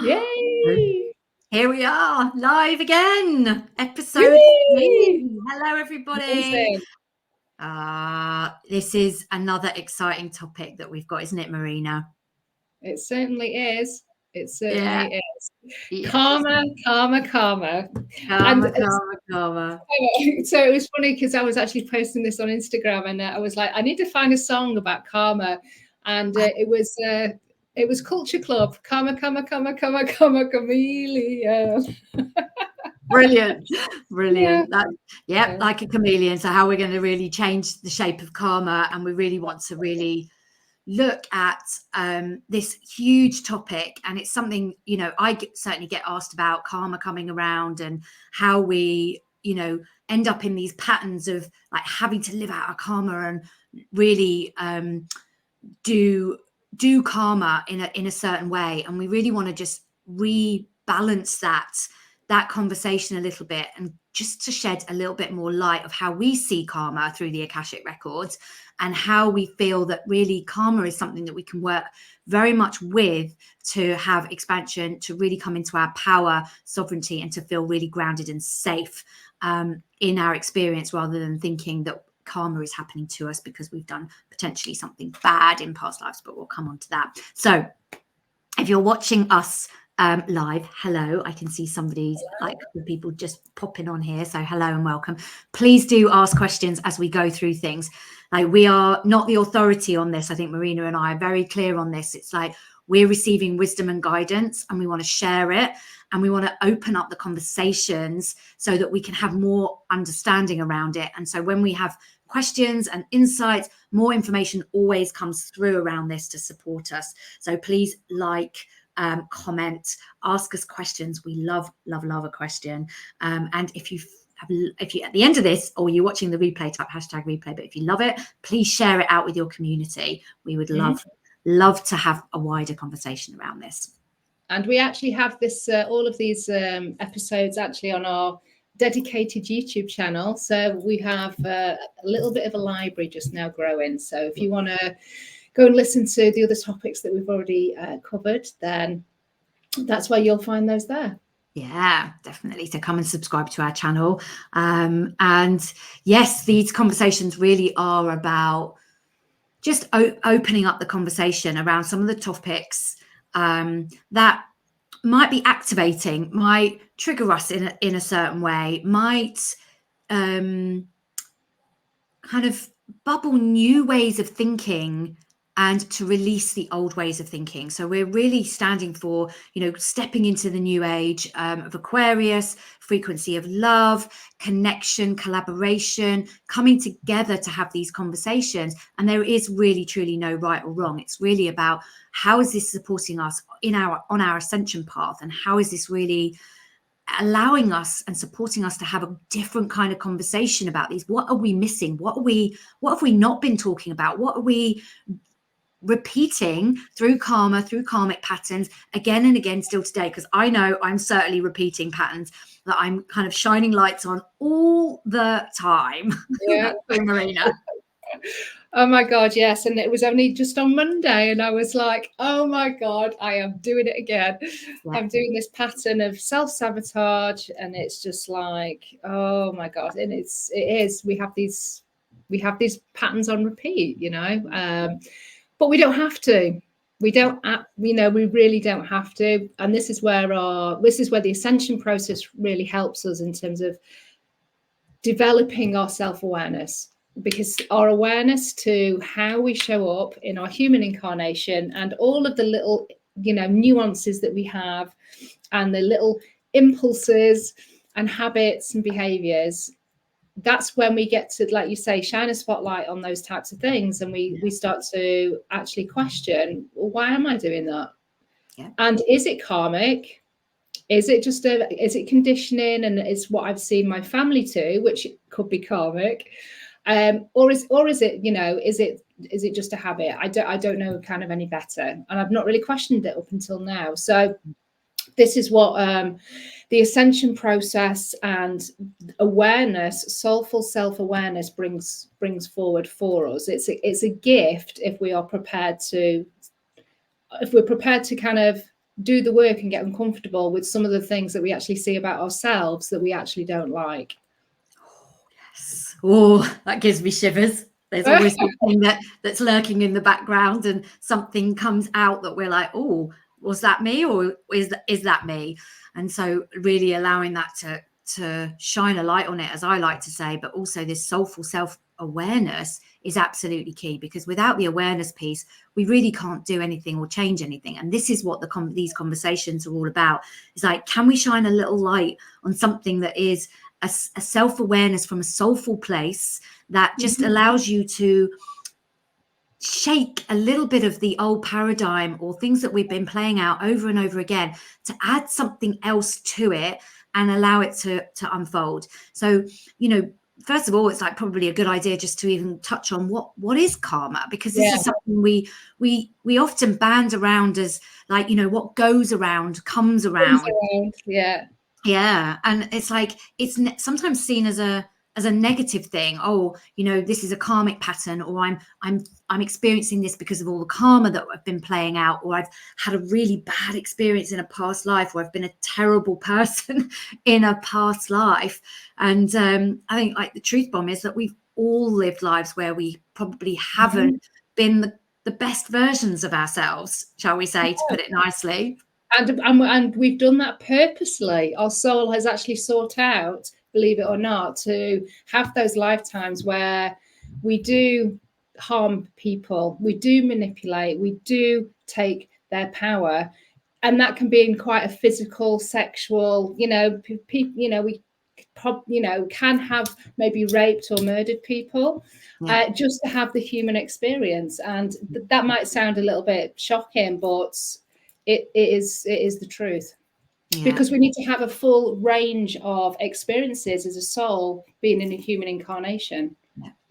Yay! Here we are, live again, episode Yay! 3. Hello, everybody. Amazing. This is another exciting topic that we've got, isn't it, Marina? It certainly is. It Yeah. certainly is. Yes. Karma, karma, karma. Karma. So it was funny because I was actually posting this on Instagram, and I was like, I need to find a song about karma, and it was Culture Club. Karma, karma, karma, karma, karma, chameleon. Brilliant. Yeah. Like a chameleon. So how we're going to really change the shape of karma, and we really want to really look at this huge topic, and it's something, I certainly get asked about karma coming around and how we, end up in these patterns of like having to live out our karma and really do karma in a certain way. And we really want to just rebalance that conversation a little bit, and just to shed a little bit more light of how we see karma through the Akashic records, and how we feel that really karma is something that we can work very much with to have expansion, to really come into our power, sovereignty, and to feel really grounded and safe in our experience, rather than thinking that karma is happening to us because we've done potentially something bad in past lives. But we'll come on to that. So if you're watching us live, hello. I can see somebody's like the people just popping on here, so hello and welcome. Please do ask questions as we go through things. Like, we are not the authority on this. I think Marina and I are very clear on this. It's like we're receiving wisdom and guidance, and we want to share it, and we want to open up the conversations so that we can have more understanding around it. And so when we have questions and insights, more information always comes through around this to support us. So please comment, ask us questions. We love a question. And if you at the end of this, or you're watching the replay, type #replay. But if you love it, please share it out with your community. We would love to have a wider conversation around this. And we actually have this all of these episodes actually on our dedicated YouTube channel. So we have a little bit of a library just now growing. So if you want to go and listen to the other topics that we've already covered, then that's where you'll find those there. Yeah, definitely. So come and subscribe to our channel. And yes, these conversations really are about just opening up the conversation around some of the topics that might be activating, might trigger us in a certain way, might kind of bubble new ways of thinking, and to release the old ways of thinking. So we're really standing for, stepping into the new age of Aquarius, frequency of love, connection, collaboration, coming together to have these conversations. And there is really, truly no right or wrong. It's really about how is this supporting us on our ascension path, and how is this really allowing us and supporting us to have a different kind of conversation about these. What are we missing? What have we not been talking about? What are we repeating through karma, through karmic patterns again and again still today? Because I know I'm certainly repeating patterns that I'm kind of shining lights on all the time. Yeah. Marina. Oh my God, yes. And it was only just on Monday, and I was like, oh my God, I am doing it again. Yeah. I'm doing this pattern of self-sabotage, and it's just like, oh my God. And it is, we have these patterns on repeat, but we don't have to. We don't, we really don't have to. And this is where the ascension process really helps us in terms of developing our self-awareness, because our awareness to how we show up in our human incarnation, and all of the little, nuances that we have, and the little impulses and habits and behaviors, that's when we get to, like you say, shine a spotlight on those types of things. And we start to actually question, well, why am I doing that? Yeah. And is it karmic? Is it just is it conditioning, and it's what I've seen my family do, which could be karmic, or is it, is it just a habit? I don't know kind of any better, and I've not really questioned it up until now. So this is what the ascension process and awareness, soulful self-awareness brings forward for us. It's a gift if we're prepared to kind of do the work and get uncomfortable with some of the things that we actually see about ourselves that we actually don't like. Yes. Oh, that gives me shivers. There's always something that's lurking in the background, and something comes out that we're like, oh, was that me, or is that me? And so really allowing that to shine a light on it, as I like to say, but also this soulful self-awareness is absolutely key, because without the awareness piece, we really can't do anything or change anything. And this is what these conversations are all about. It's like, can we shine a little light on something that is a self-awareness from a soulful place that just allows you to shake a little bit of the old paradigm or things that we've been playing out over and over again, to add something else to it and allow it to unfold. So, first of all, it's like probably a good idea just to even touch on what is karma, because this is something we often band around as like, what goes around comes around. Yeah. And it's like, it's sometimes seen as a negative thing. Oh, this is a karmic pattern, or I'm experiencing this because of all the karma that I've been playing out, or I've had a really bad experience in a past life, or I've been a terrible person in a past life. And I think like the truth bomb is that we've all lived lives where we probably haven't been the best versions of ourselves, shall we say, to put it nicely. And we've done that purposely. Our soul has actually sought out, believe it or not, to have those lifetimes where we do harm people, we do manipulate, we do take their power, and that can be in quite a physical, sexual. People. We can have maybe raped or murdered people, just to have the human experience. And that might sound a little bit shocking, but it is the truth. Because we need to have a full range of experiences as a soul being in a human incarnation.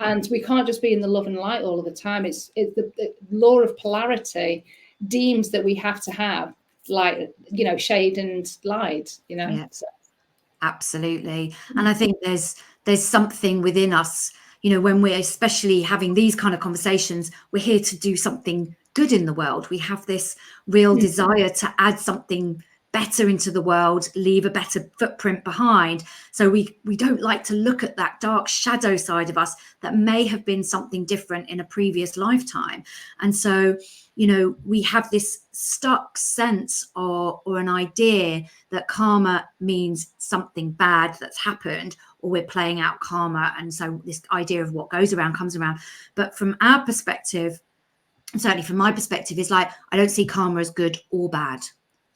And we can't just be in the love and light all of the time. It's the law of polarity deems that we have to have light, shade and light, So. Absolutely. And I think there's something within us, when we're especially having these kind of conversations, we're here to do something good in the world. We have this real desire to add something better into the world, leave a better footprint behind. So we don't like to look at that dark shadow side of us that may have been something different in a previous lifetime. And so, we have this stuck sense or an idea that karma means something bad that's happened, or we're playing out karma. And so this idea of what goes around comes around. But from our perspective, and certainly from my perspective, is like, I don't see karma as good or bad.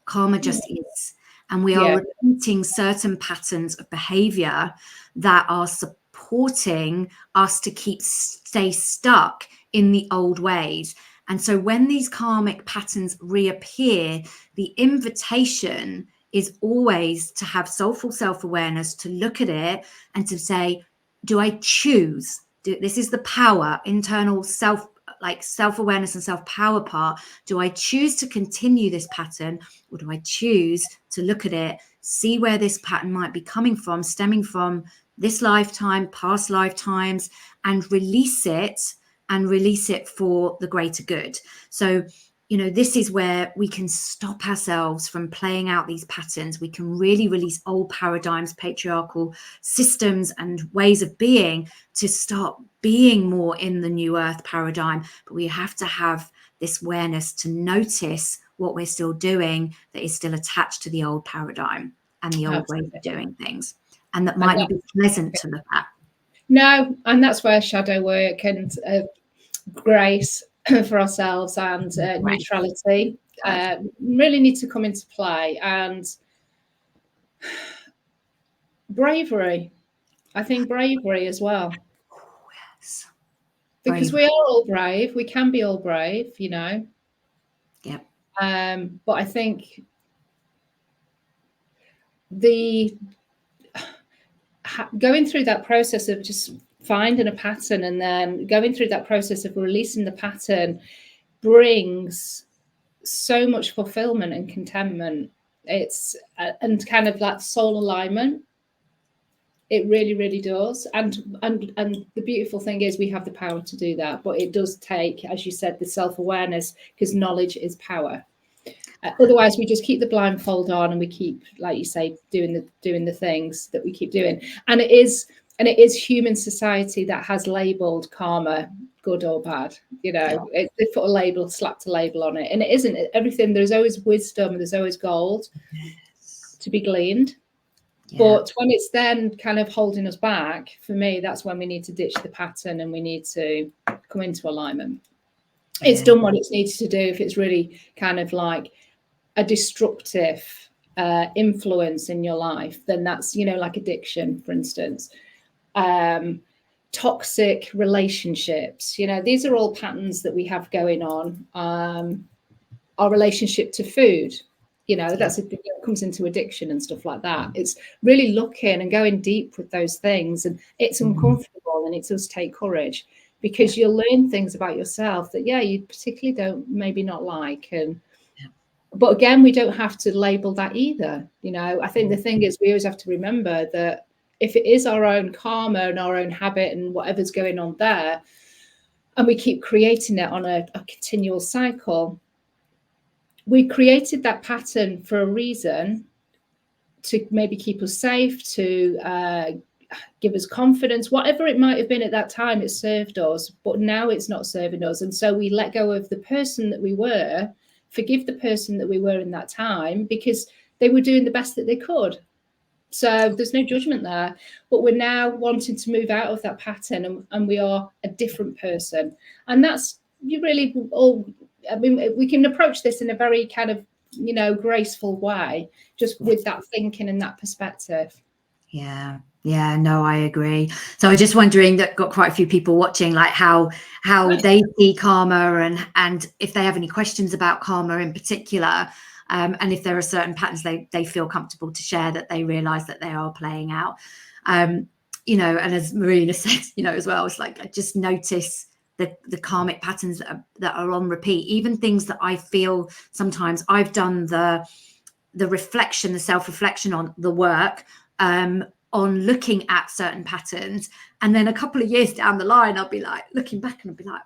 Karma just is. And we are repeating certain patterns of behavior that are supporting us to stay stuck in the old ways. And so when these karmic patterns reappear, the invitation is always to have soulful self-awareness, to look at it and to say, do I choose? This is the power, internal self-awareness and self-power part. Do I choose to continue this pattern, or do I choose to look at it, see where this pattern might be coming from, stemming from this lifetime, past lifetimes, and release it for the greater good? So, this is where we can stop ourselves from playing out these patterns. We can really release old paradigms, patriarchal systems and ways of being, to start being more in the new earth paradigm. But we have to have this awareness to notice what we're still doing that is still attached to the old paradigm and the old way of doing things, and that might not be pleasant to look at. No, and that's where shadow work and grace for ourselves and neutrality really need to come into play. And bravery. I think bravery as well. Oh, yes. Because we are all brave. We can be all brave, Yeah. But I think going through that process of just finding a pattern and then going through that process of releasing the pattern brings so much fulfillment and contentment. It's and kind of that soul alignment. It really, really does. And the beautiful thing is we have the power to do that. But it does take, as you said, the self-awareness, because knowledge is power. Otherwise, we just keep the blindfold on and we keep, like you say, doing the things that we keep doing. And it is human society that has labelled karma good or bad. You know, they put a label, slapped a label on it, and it isn't everything. There's always wisdom. There's always gold to be gleaned. But when it's then kind of holding us back, for me, that's when we need to ditch the pattern and we need to come into alignment. It's done what it's needed to do. If it's really kind of like a destructive influence in your life, then that's, you know, like addiction, for instance, toxic relationships. You know, these are all patterns that we have going on. Our relationship to food, you know, that's it comes into addiction and stuff like that. It's really looking and going deep with those things, and it's uncomfortable and it does take courage, because you'll learn things about yourself that you particularly don't maybe not like. And but again, we don't have to label that either. You know, I think the thing is we always have to remember that if it is our own karma and our own habit and whatever's going on there, and we keep creating it on a continual cycle, we created that pattern for a reason, to maybe keep us safe, to give us confidence, whatever it might have been at that time. It served us, but now it's not serving us. And so we let go of the person that we were, forgive the person that we were in that time, because they were doing the best that they could. So there's no judgment there, but we're now wanting to move out of that pattern, and we are a different person. And that's, you really all, I mean, we can approach this in a very kind of, you know, graceful way, just with that thinking and that perspective. Yeah, no, I agree. So I was just wondering, that got quite a few people watching, like how they see karma, and if they have any questions about karma in particular, and if there are certain patterns they feel comfortable to share that they realize that they are playing out. You know, and as Marina says, you know, as well, it's like, I just notice the karmic patterns that are on repeat, even things that I feel sometimes I've done the reflection, the self-reflection on the work, on looking at certain patterns, and then a couple of years down the line I'll be like looking back and I'll be like,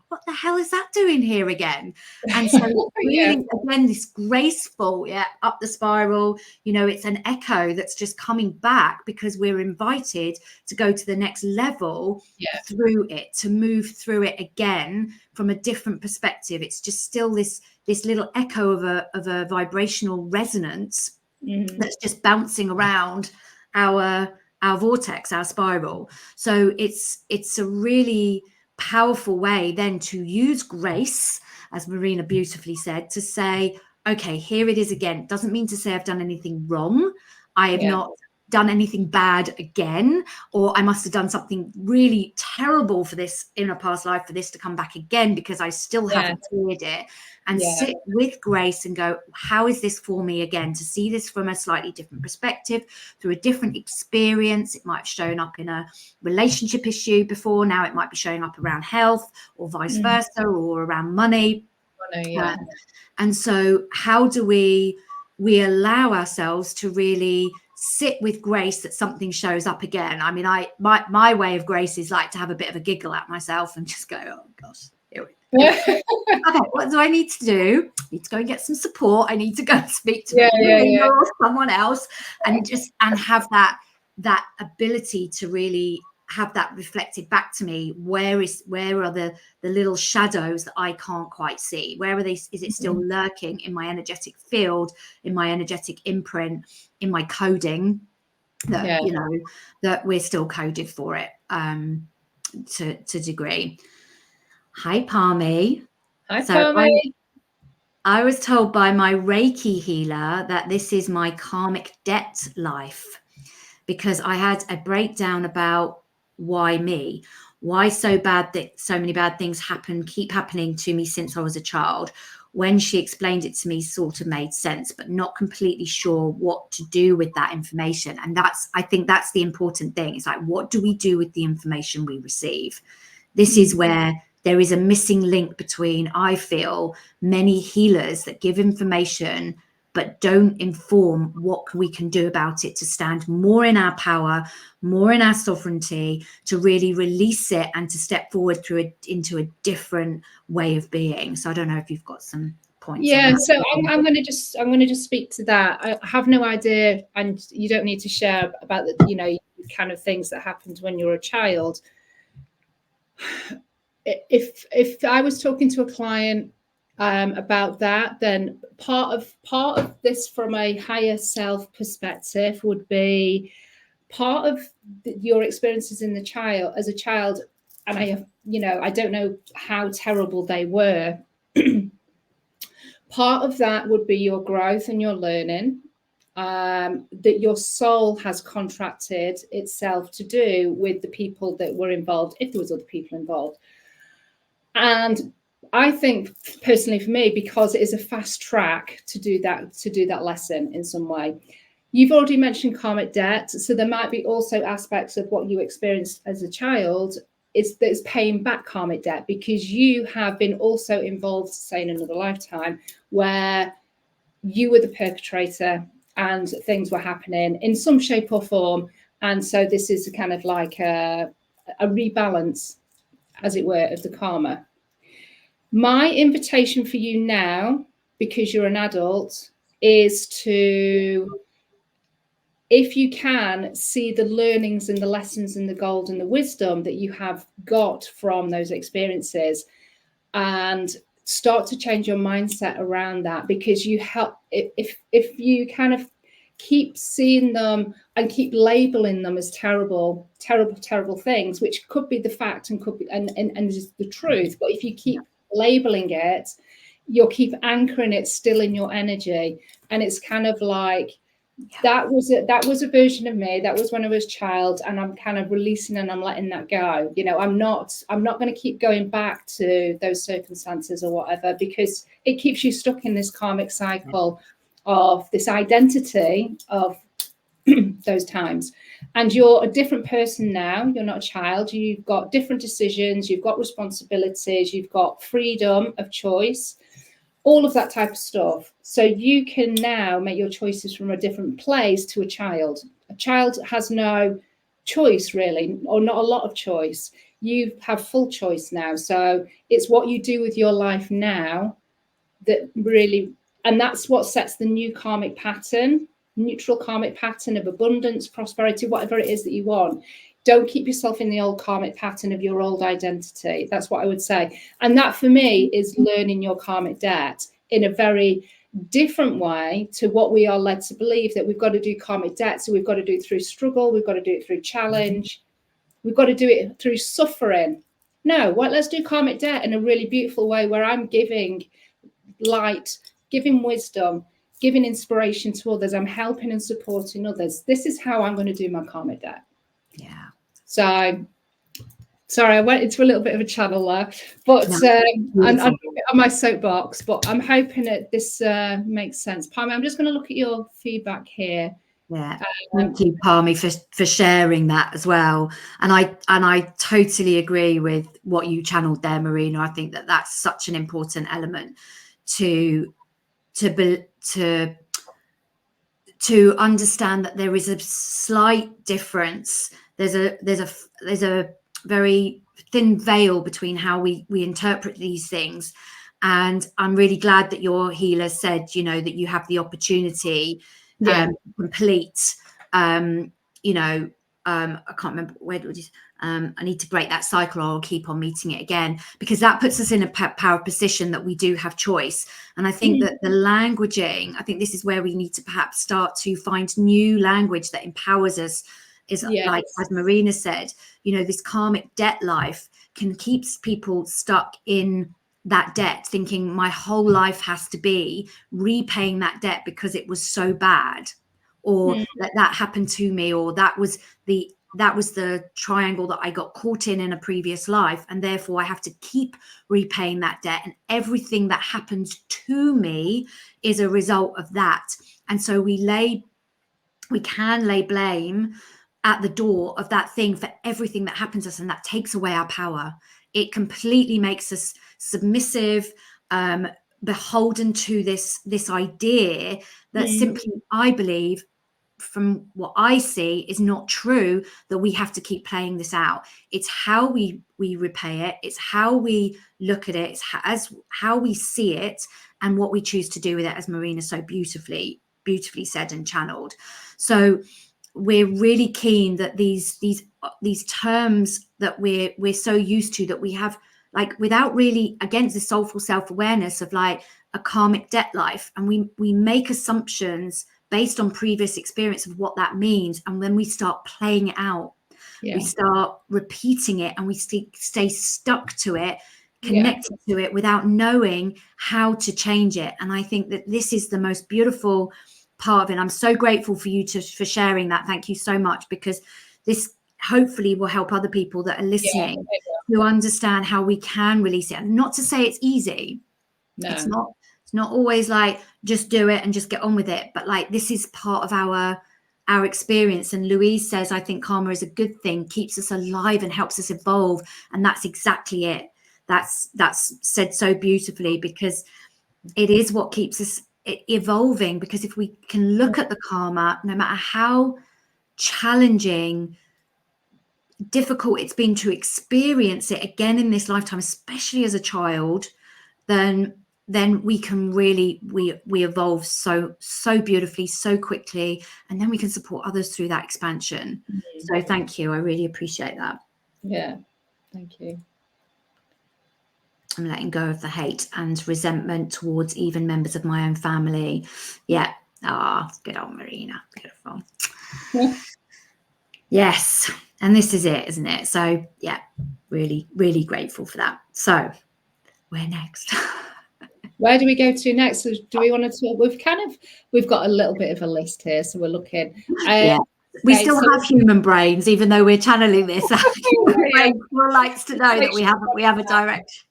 what the hell is that doing here again? And so really again, this graceful up the spiral, you know, it's an echo that's just coming back because we're invited to go to the next level through it, to move through it again from a different perspective. It's just still this little echo of a vibrational resonance that's just bouncing around our vortex, our spiral. So it's a really powerful way then to use grace, as Marina beautifully said, to say, okay, here it is again. It doesn't mean to say I've done anything wrong. I have not done anything bad again, or I must have done something really terrible for this in a past life for this to come back again, because I still haven't cleared it. And sit with grace and go, how is this for me again? To see this from a slightly different perspective, through a different experience. It might have shown up in a relationship issue before. Now it might be showing up around health, or vice versa, or around money. And so how do we allow ourselves to really sit with grace that something shows up again? I mean, my way of grace is like to have a bit of a giggle at myself and just go, oh gosh, here we go. Okay, what do I need to do? I need to go and get some support. I need to go and speak to or someone else, and have that ability to really have that reflected back to me. Where are the little shadows that I can't quite see? Where are they? Is it still lurking in my energetic field, in my energetic imprint, in my coding, that you know, that we're still coded for it to degree. Hi, Palmy. Hi, Palmy. I was told by my Reiki healer that this is my karmic debt life, because I had a breakdown about why me, why so many bad things keep happening to me since I was a child. When she explained it to me, sort of made sense, but not completely sure what to do with that information. And I think that's the important thing. It's like, what do we do with the information we receive? This is where there is a missing link between, I feel, many healers that give information but don't inform what we can do about it to stand more in our power, more in our sovereignty, to really release it and to step forward into a different way of being. So I don't know if you've got some points. Yeah, so I'm going to just speak to that. I have no idea, and you don't need to share about the kind of things that happened when you were a child. If I was talking to a client about that, then part of this from a higher self perspective would be part of your experiences in the child as a child, and I don't know how terrible they were. Part of that would be your growth and your learning, that your soul has contracted itself to do with the people that were involved, if there was other people involved. And I think personally for me, because it is a fast track to do that lesson in some way. You've already mentioned karmic debt, so there might be also aspects of what you experienced as a child is paying back karmic debt, because you have been also involved, say, in another lifetime where you were the perpetrator and things were happening in some shape or form. And so this is kind of like a rebalance, as it were, of the karma. My invitation for you now, because you're an adult, is to, if you can, see the learnings and the lessons and the gold and the wisdom that you have got from those experiences, and start to change your mindset around that. Because you help, if you kind of keep seeing them and keep labeling them as terrible things, which could be the fact and could be and is the truth, but if you keep labeling it, you'll keep anchoring it still in your energy. And it's kind of like, that was a version of me. That was when I was a child, and I'm kind of releasing and I'm letting that go. I'm not going to keep going back to those circumstances or whatever, because it keeps you stuck in this karmic cycle of this identity of those times. And you're a different person now. You're not a child. You've got different decisions. You've got responsibilities. You've got freedom of choice, all of that type of stuff. So you can now make your choices from a different place to a child. A child has no choice really, or not a lot of choice. You have full choice now. So it's what you do with your life now that really, and that's what sets the new karmic pattern, neutral karmic pattern of abundance, prosperity, whatever it is that you want. Don't keep yourself in the old karmic pattern of your old identity. That's what I would say. And that for me is learning your karmic debt in a very different way to what we are led to believe, that we've got to do karmic debt. So we've got to do it through struggle. We've got to do it through challenge. We've got to do it through suffering. No, well, let's do karmic debt in a really beautiful way where I'm giving light, giving wisdom, giving inspiration to others. I'm helping and supporting others. This is how I'm going to do my karmic debt. Yeah. So, sorry, I went into a little bit of a channel there, but I'm on my soapbox, but I'm hoping that this makes sense. Palmy, I'm just going to look at your feedback here. Yeah, thank you, Palmy, for sharing that as well. And I totally agree with what you channeled there, Marina. I think that that's such an important element to understand, that there is a slight difference. There's a very thin veil between how we interpret these things. And I'm really glad that your healer said, that you have the opportunity complete, I can't remember where it was. I need to break that cycle, or I'll keep on meeting it again, because that puts us in a power position that we do have choice. And I think that the languaging, I think this is where we need to perhaps start to find new language that empowers us. Is like, as Marina said, this karmic debt life can keep people stuck in that debt, thinking my whole life has to be repaying that debt because it was so bad, or that happened to me, or that was the triangle that I got caught in a previous life, and therefore I have to keep repaying that debt, and everything that happens to me is a result of that. And so we can lay blame at the door of that thing for everything that happens to us, and that takes away our power. It completely makes us submissive, beholden to this idea that simply, I believe, from what I see, is not true, that we have to keep playing this out. It's how we repay it. It's how we look at it. It's how we see it and what we choose to do with it, as Marina so beautifully said and channeled. So we're really keen that these terms that we're so used to, that we have, like, without really, against the soulful self-awareness of like a karmic debt life, and we make assumptions based on previous experience of what that means, and when we start playing it out, we start repeating it, and we stay stuck to it, connected to it, without knowing how to change it. And I think that this is the most beautiful part of it. I'm so grateful for you for sharing that. Thank you so much, because this hopefully will help other people that are listening to understand how we can release it. And not to say it's easy. No. It's not always like just do it and just get on with it, but like this is part of our experience. And Louise says, I think karma is a good thing, keeps us alive and helps us evolve. And that's exactly it. That's said so beautifully, because it is what keeps us evolving. Because if we can look at the karma, no matter how challenging, difficult it's been to experience it again in this lifetime, especially as a child, then we can really we evolve so beautifully, so quickly, and then we can support others through that expansion. So thank you, I really appreciate that. Thank you. I'm letting go of the hate and resentment towards even members of my own family. Good old Marina, beautiful. Yes, and this is it, isn't it? So really grateful for that. So where next? Where do we go to next? Do we want to talk? We've got a little bit of a list here, so we're looking. We still have human brains, even though we're channeling this. Human brain still likes to know that we have a direction.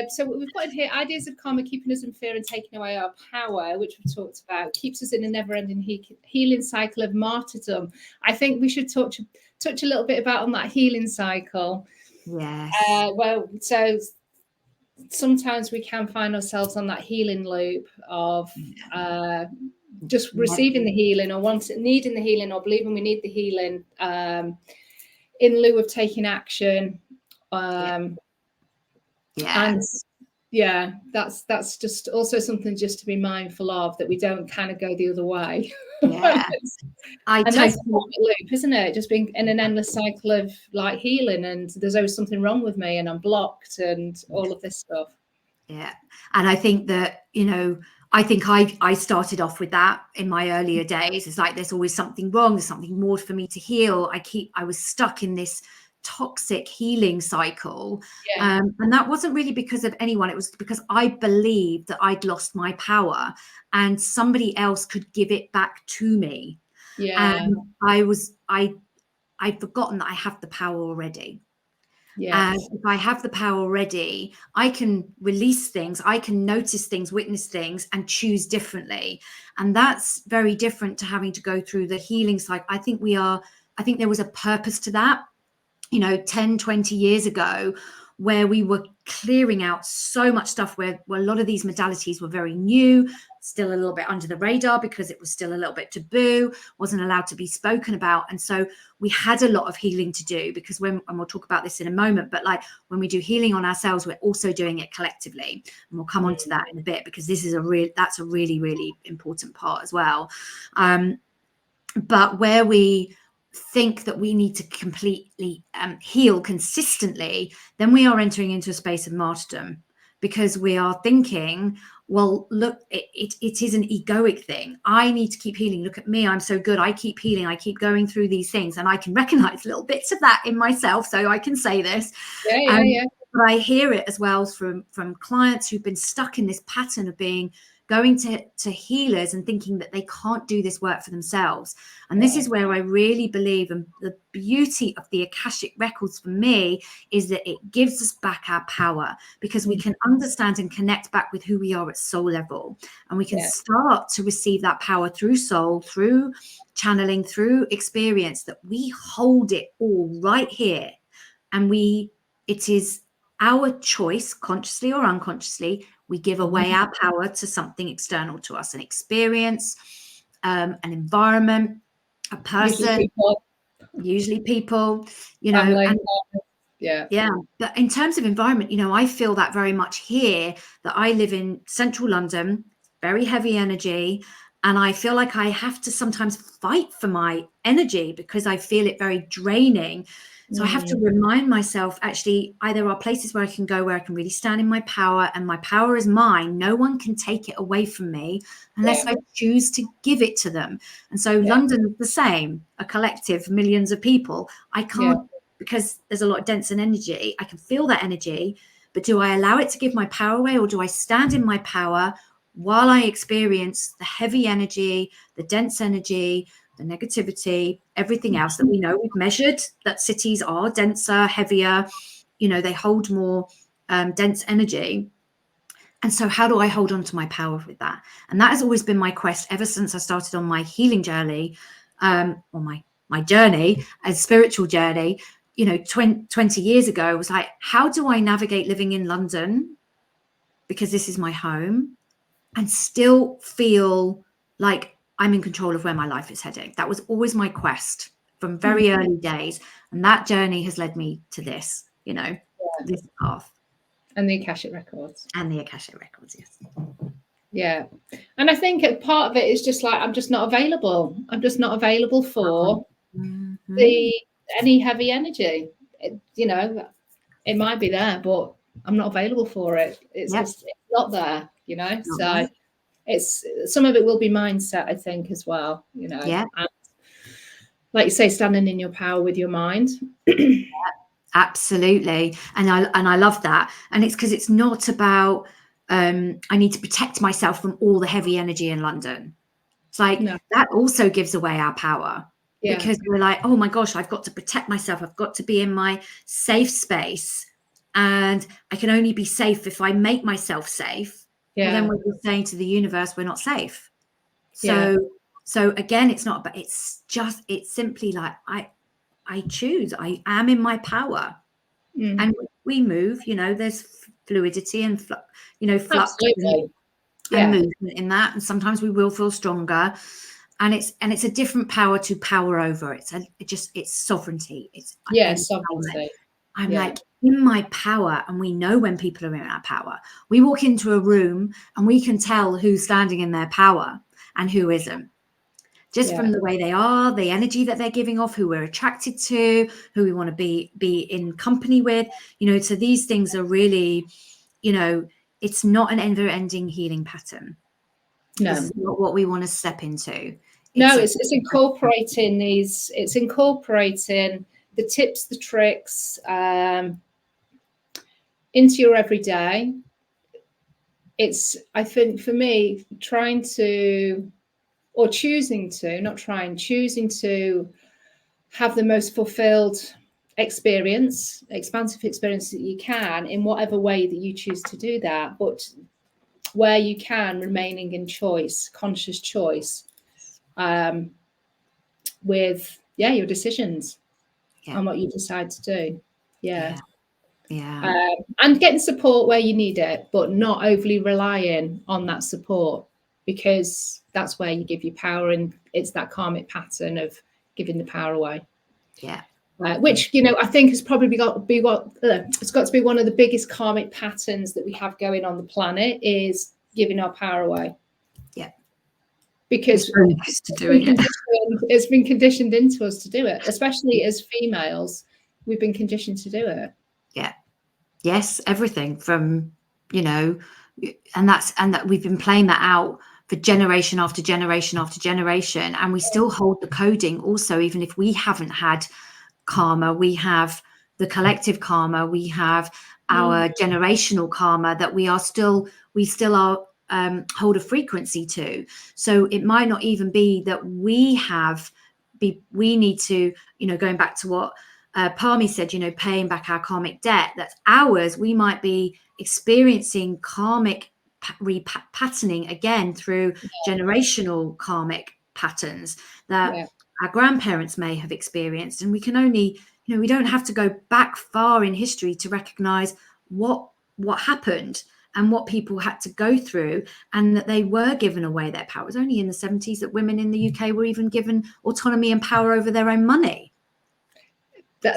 So we've got in here ideas of karma keeping us in fear and taking away our power, which we've talked about, keeps us in a never-ending healing cycle of martyrdom. I think we should touch a little bit about on that healing cycle. Yes. So sometimes we can find ourselves on that healing loop of just receiving the healing, or needing the healing, or believing we need the healing in lieu of taking action. And that's just also something just to be mindful of, that we don't kind of go the other way. That's a loop, isn't it? Just being in an endless cycle of like healing, and there's always something wrong with me, and I'm blocked, and all of this stuff. And I think that, I started off with that in my earlier days. It's like there's always something wrong, there's something more for me to heal. I was stuck in this toxic healing cycle, and that wasn't really because of anyone. It was because I believed that I'd lost my power and somebody else could give it back to me. And I'd forgotten that I have the power already. And if I have the power already, I can release things, I can notice things, witness things, and choose differently. And that's very different to having to go through the healing cycle. I think there was a purpose to that, 10, 20 years ago, where we were clearing out so much stuff, where a lot of these modalities were very new, still a little bit under the radar, because it was still a little bit taboo, wasn't allowed to be spoken about. And so we had a lot of healing to do, because and we'll talk about this in a moment, but like when we do healing on ourselves, we're also doing it collectively. And we'll come on to that in a bit, because that's a really, really important part as well. But where we think that we need to completely heal consistently, then we are entering into a space of martyrdom, because we are thinking, well, look, it is an egoic thing. I need to keep healing. Look at me, I'm so good. I keep healing. I keep going through these things, and I can recognize little bits of that in myself, so I can say this. But I hear it as well from clients who've been stuck in this pattern of going to healers and thinking that they can't do this work for themselves. And this is where I really believe, and the beauty of the Akashic records for me is that it gives us back our power, because we can understand and connect back with who we are at soul level, and we can start to receive that power through soul, through channeling, through experience, that we hold it all right here. And it is our choice, consciously or unconsciously. We give away our power to something external to us, an experience, an environment, a person, usually people, you know, family, and yeah. But in terms of environment, you know, I feel that very much here, that I live in central London, very heavy energy. And I feel like I have to sometimes fight for my energy because I feel it very draining. So I have to remind myself, actually, there are places where I can go where I can really stand in my power, and my power is mine. No one can take it away from me unless I choose to give it to them. And so London is the same, a collective, millions of people. I can't, because there's a lot of dense energy. I can feel that energy, but do I allow it to give my power away, or do I stand in my power while I experience the heavy energy, the dense energy, the negativity, everything else that we know, we've measured that cities are denser, heavier, you know, they hold more dense energy. And so how do I hold on to my power with that? And that has always been my quest ever since I started on my healing journey, or my journey, a spiritual journey, you know, 20 years ago. It was like, how do I navigate living in London, because this is my home, and still feel like I'm in control of where my life is heading? That was always my quest from very early days. And that journey has led me to this, you know, this path. And the Akashic records. And the Akashic records, yes. Yeah. And I think part of it is just like, I'm just not available. I'm just not available for any heavy energy. You know, it might be there, but I'm not available for it. It's just, it's not there, you know. So it's, some of it will be mindset, I think, as well, you know. Yeah. And like you say, standing in your power with your mind. Absolutely. And I love that. And it's because it's not about I need to protect myself from all the heavy energy in London. It's like that also gives away our power, because we're like, oh my gosh, I've got to protect myself. I've got to be in my safe space, and I can only be safe if I make myself safe. Well, then we're saying to the universe, we're not safe. So again, it's not, but it's simply like, I choose, I am in my power. And we move, you know, there's fluidity and flux and movement in that. And sometimes we will feel stronger, and it's a different power to power over. It's sovereignty. It's sovereignty. I'm like in my power, and we know when people are in our power. We walk into a room and we can tell who's standing in their power and who isn't. Just from the way they are, the energy that they're giving off, who we're attracted to, who we want to be in company with, you know. So these things are really, you know, it's not an ever-ending healing pattern. No. This is not what we want to step into. It's incorporating these, it's incorporating the tips, the tricks into your everyday. It's, I think for me, choosing to have the most fulfilled experience, expansive experience that you can, in whatever way that you choose to do that, but where you can, remaining in choice, conscious choice, with your decisions on what you decide to do. And getting support where you need it, but not overly relying on that support, because that's where you give your power, and it's that karmic pattern of giving the power away. Which, you know, I think has probably it's got to be one of the biggest karmic patterns that we have going on the planet, is giving our power away. Because it's been conditioned into us to do it, especially as females. We've been conditioned to do it. Yes, everything from, you know, and that we've been playing that out for generation after generation after generation, and we still hold the coding also, even if we haven't had karma. We have the collective karma, we have our generational karma that we still are hold a frequency to. So it might not even be that we need to, you know, going back to what Parmi said, you know, paying back our karmic debt, that's ours. We might be experiencing karmic repatterning again through generational karmic patterns that our grandparents may have experienced. And we can only, you know, we don't have to go back far in history to recognize what happened. and what people had to go through, and that they were given away their power. It was only in the 70s that women in the UK were even given autonomy and power over their own money. That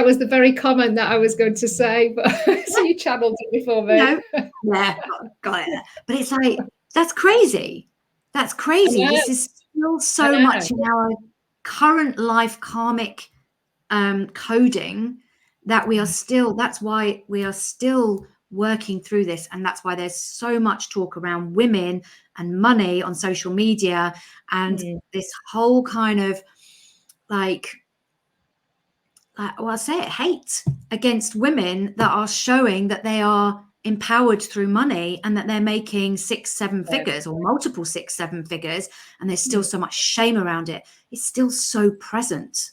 was the very comment that I was going to say, but so you channeled it before me. Yeah, got it. But it's like, that's crazy. That's crazy. This is still so much in our current life karmic coding that we are still, that's why we are still working through this. And that's why there's so much talk around women and money on social media, and this whole kind of I'll say it, hate against women that are showing that they are empowered through money and that they're making 6-7 figures or multiple 6-7 figures, and there's still so much shame around it. It's still so present.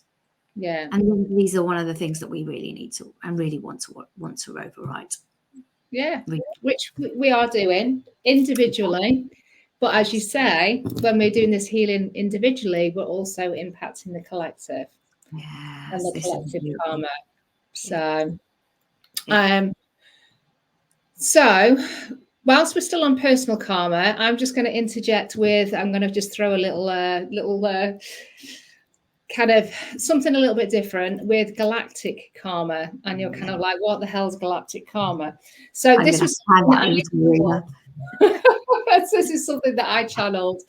Yeah. And these are one of the things that we really need to and really want to override. Yeah, which we are doing individually. But as you say, when we're doing this healing individually, we're also impacting the collective. Yes, and the collective karma. So whilst we're still on personal karma, I'm just going to interject with, I'm going to just throw a little kind of something a little bit different with galactic karma. And you're kind of like, what the hell's galactic karma? So this was this is something that I channeled.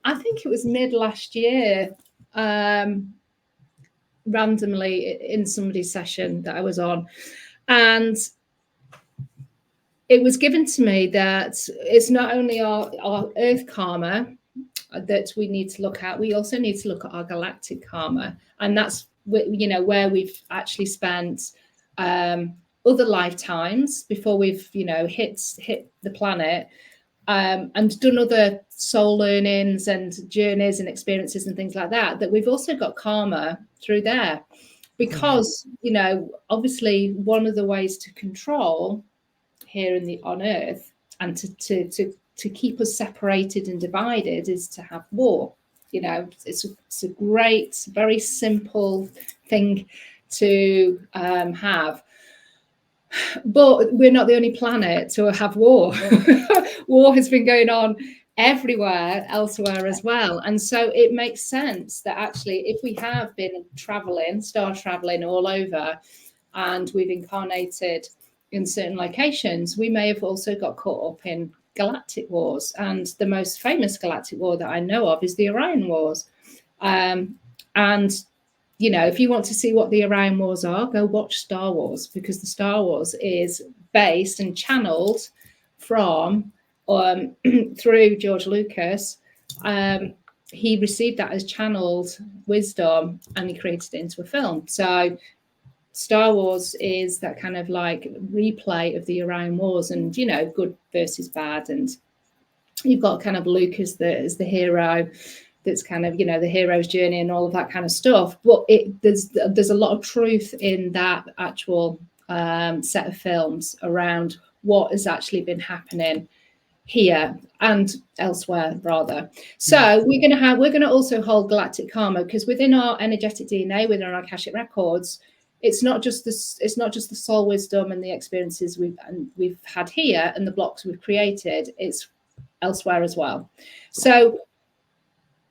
I think it was mid last year. Randomly in somebody's session that I was on, and it was given to me that it's not only our earth karma that we need to look at, we also need to look at our galactic karma, and that's where we've actually spent other lifetimes before we've hit the planet, and done other soul learnings and journeys and experiences and things like that, that we've also got karma through there. Because, obviously one of the ways to control here on Earth and to keep us separated and divided is to have war. It's a great, very simple thing to have. But we're not the only planet to have war. War has been going on everywhere elsewhere as well. And so it makes sense that actually, if we have been star traveling all over, and we've incarnated in certain locations, we may have also got caught up in galactic wars. And the most famous galactic war that I know of is the Orion Wars. And if you want to see what the Orion Wars are, go watch Star Wars, because the Star Wars is based and channeled from through George Lucas. He received that as channeled wisdom, and he created it into a film. So Star Wars is that kind of like replay of the Orion Wars, and good versus bad, and you've got kind of Luke as the hero. That's kind of the hero's journey and all of that kind of stuff, but there's a lot of truth in that actual set of films around what has actually been happening here and elsewhere rather. So we're going to also hold galactic karma, because within our energetic DNA, within our Akashic records, it's not just the soul wisdom and the experiences we've had here and the blocks we've created, it's elsewhere as well. So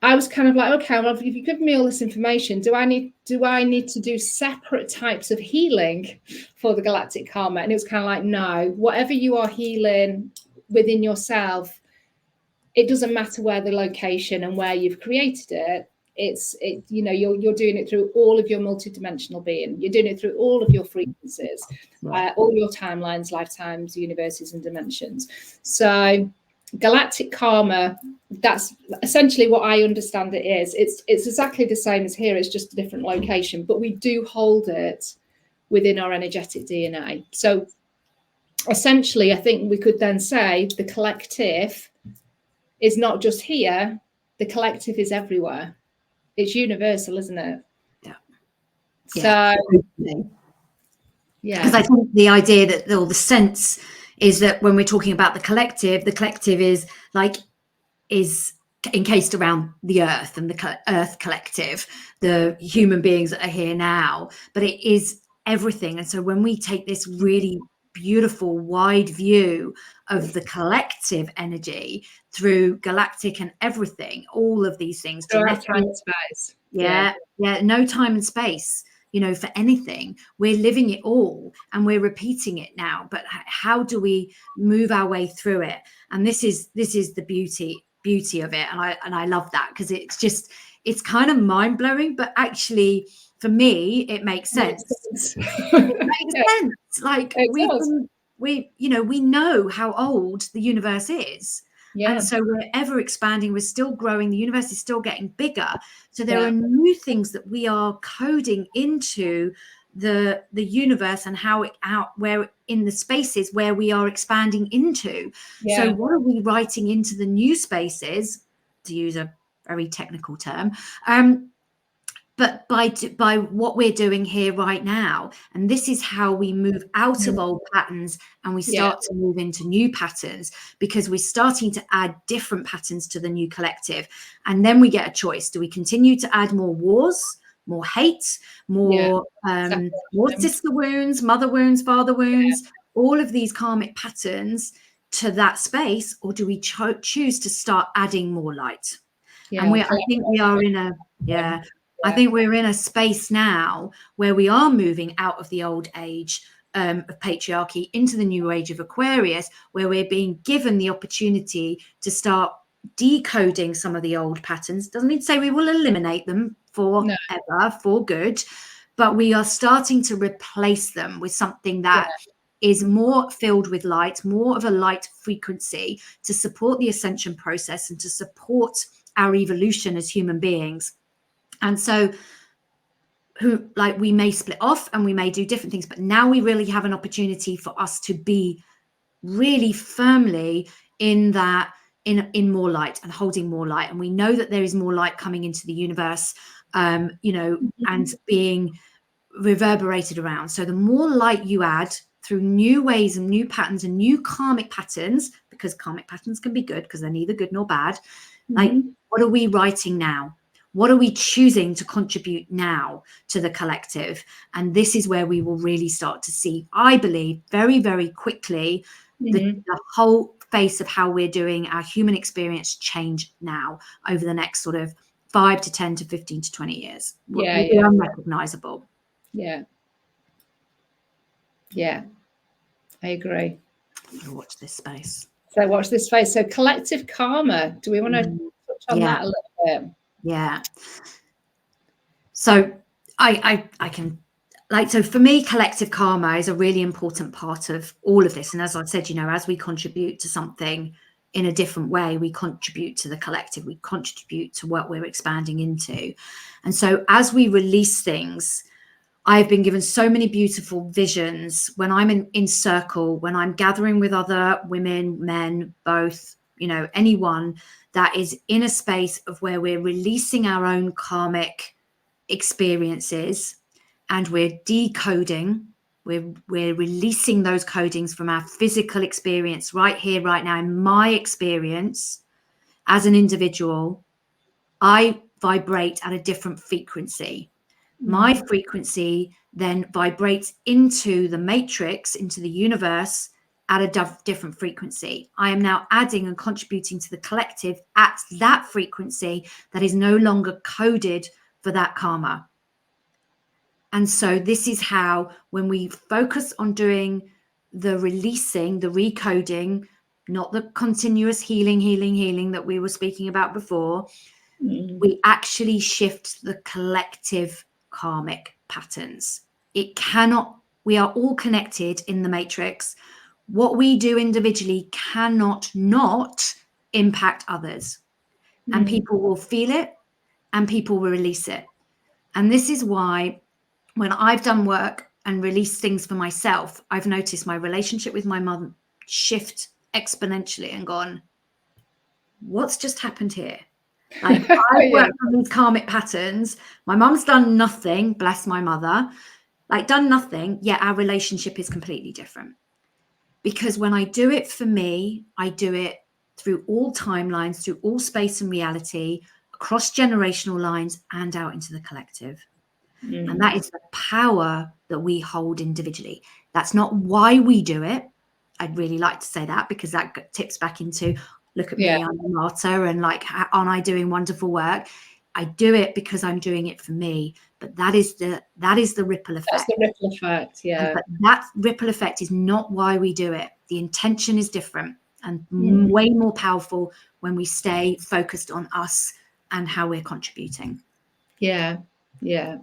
I was kind of like, okay, well, if you give me all this information, do I need to do separate types of healing for the galactic karma? And it was kind of like, no, whatever you are healing within yourself, it doesn't matter where the location and where you've created it. You're doing it through all of your multidimensional being. You're doing it through all of your frequencies, all your timelines, lifetimes, universes, and dimensions. So galactic karma, that's essentially what I understand it is. It's exactly the same as here, it's just a different location, but we do hold it within our energetic DNA. So essentially, I think we could then say the collective is not just here, the collective is everywhere. It's universal, isn't it? So because I think the idea that, or the sense is that when we're talking about the collective is encased around the earth and the earth collective, the human beings that are here now, but it is everything. And so when we take this really beautiful wide view of the collective energy through galactic and everything, all of these things. Time and space. Yeah, no time and space, you know, for anything. We're living it all and we're repeating it now. But how do we move our way through it? And this is the beauty of it. And I love that, because it's kind of mind-blowing, but actually for me it makes sense. It makes sense. Like we know how old the universe is. And so we're ever expanding, we're still growing, the universe is still getting bigger. So there are new things that we are coding into the universe, and where in the spaces where we are expanding into. So what are we writing into the new spaces, to use a very technical term, but by what we're doing here right now. And this is how we move out of old patterns and we start to move into new patterns, because we're starting to add different patterns to the new collective. And then we get a choice. Do we continue to add more wars, more hate, more sister wounds, mother wounds, father wounds, all of these karmic patterns to that space? Or do we choose to start adding more light? And I think we are in I think we're in a space now where we are moving out of the old age of patriarchy into the new age of Aquarius, where we're being given the opportunity to start decoding some of the old patterns. Doesn't mean to say we will eliminate them forever, for good, but we are starting to replace them with something that is more filled with light, more of a light frequency, to support the ascension process and to support our evolution as human beings. And so we may split off and we may do different things, but now we really have an opportunity for us to be really firmly in that, in more light and holding more light. And we know that there is more light coming into the universe, and being reverberated around. So the more light you add through new ways and new patterns and new karmic patterns, because karmic patterns can be good because they're neither good nor bad. Like, what are we writing now? What are we choosing to contribute now to the collective? And this is where we will really start to see, I believe, very, very quickly, the whole face of how we're doing our human experience change now over the next sort of 5 to 10 to 15 to 20 years. We'll be unrecognizable. Yeah, I agree. Watch this space. So watch this space. So collective karma. Do we want to touch on that a little bit? Yeah. So I can, like, so for me, collective karma is a really important part of all of this. And as I said, you know, as we contribute to something in a different way, we contribute to the collective, we contribute to what we're expanding into. And so as we release things, I've been given so many beautiful visions when I'm in circle, when I'm gathering with other women, men, both, you know, anyone that is in a space of where we're releasing our own karmic experiences and we're decoding, we're releasing those codings from our physical experience right here, right now. In my experience as an individual, I vibrate at a different frequency. My frequency then vibrates into the matrix, into the universe at a different frequency. I am now adding and contributing to the collective at that frequency that is no longer coded for that karma. And so this is how, when we focus on doing the releasing, the recoding, not the continuous healing that we were speaking about before, we actually shift the collective karmic patterns. We are all connected in the matrix. What we do individually cannot not impact others. And people will feel it and people will release it. And this is why when I've done work and released things for myself, I've noticed my relationship with my mum shift exponentially and gone, what's just happened here? Like, I work on these karmic patterns. My mum's done nothing, bless my mother, like done nothing, yet our relationship is completely different. Because when I do it for me, I do it through all timelines, through all space and reality, across generational lines and out into the collective. And that is the power that we hold individually. That's not why we do it. I'd really like to say that, because that tips back into, look at me, I'm a martyr, and like, aren't I doing wonderful work? I do it because I'm doing it for me. But that is the ripple effect. That's the ripple effect, yeah. But that ripple effect is not why we do it. The intention is different and way more powerful when we stay focused on us and how we're contributing. Yeah, yeah.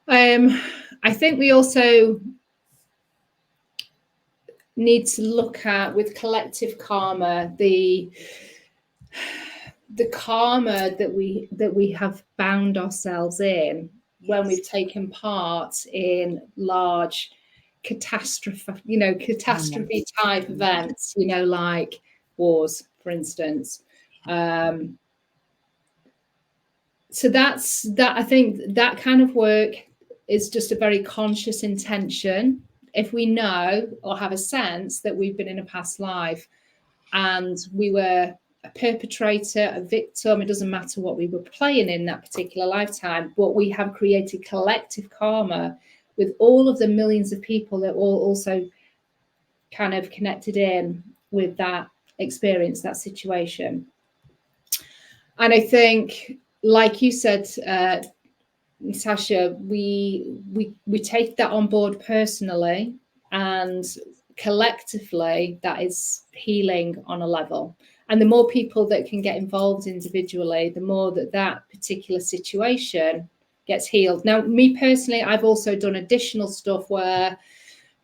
I think we also need to look at, with collective karma, the karma that we have bound ourselves in when we've taken part in large catastrophe type events, like wars, for instance. So that's that. I think that kind of work is just a very conscious intention. If we know or have a sense that we've been in a past life and we were a perpetrator, a victim, it doesn't matter what we were playing in that particular lifetime, but we have created collective karma with all of the millions of people that all also kind of connected in with that experience, that situation. And I think, like you said, Natasha, we take that on board personally, and collectively that is healing on a level. And the more people that can get involved individually, the more that particular situation gets healed. Now, me personally, I've also done additional stuff where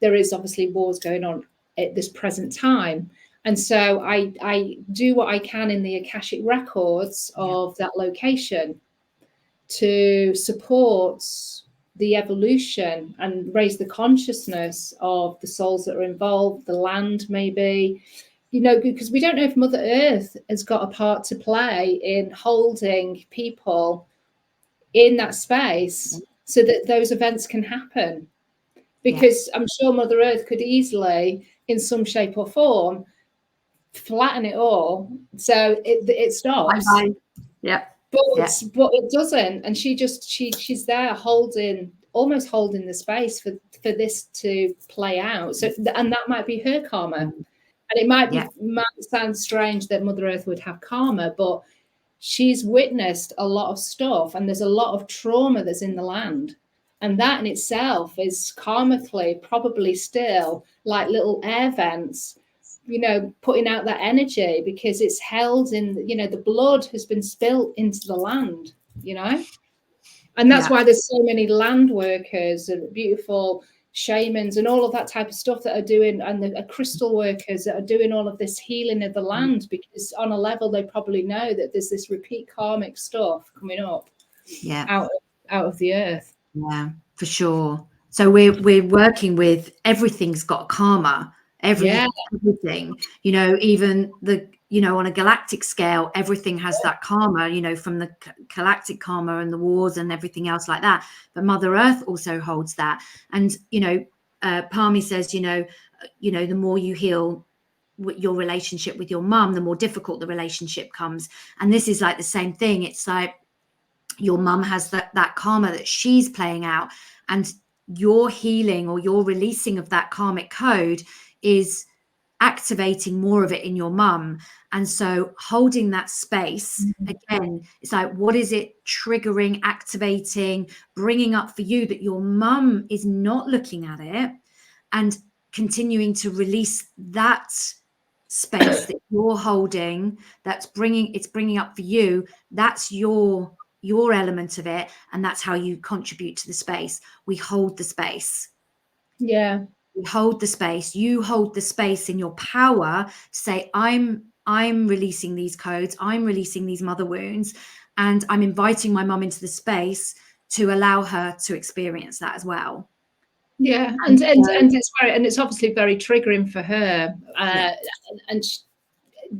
there is obviously wars going on at this present time. And so I do what I can in the Akashic records of that location to support the evolution and raise the consciousness of the souls that are involved, the land maybe, because we don't know if Mother Earth has got a part to play in holding people in that space so that those events can happen. Because I'm sure Mother Earth could easily, in some shape or form, flatten it all so it stops. But it doesn't, and she's there almost holding the space for this to play out. So and that might be her karma, and it might sound strange that Mother Earth would have karma, but she's witnessed a lot of stuff, and there's a lot of trauma that's in the land, and that in itself is karmically probably still like little air vents, putting out that energy, because it's held in, the blood has been spilt into the land, and that's why there's so many land workers and beautiful shamans and all of that type of stuff that are doing, and the crystal workers that are doing all of this healing of the land, because on a level they probably know that there's this repeat karmic stuff coming up out of the earth. Yeah, for sure. So we're working with, everything's got karma. Everything, even on a galactic scale, everything has that karma, from the galactic karma and the wars and everything else like that. But Mother Earth also holds that. And, Parmi says, the more you heal your relationship with your mum, the more difficult the relationship comes. And this is like the same thing. It's like your mum has that karma that she's playing out, and your healing or your releasing of that karmic code is activating more of it in your mum. And so holding that space, again, it's like, what is it triggering, activating, bringing up for you that your mum is not looking at it, and continuing to release that space that you're holding, it's bringing up for you. That's your element of it, and that's how you contribute to the space. We hold the space. We hold the space. You hold the space in your power to say, I'm releasing these codes, I'm releasing these mother wounds, and I'm inviting my mum into the space to allow her to experience that as well. And it's obviously very triggering for her, and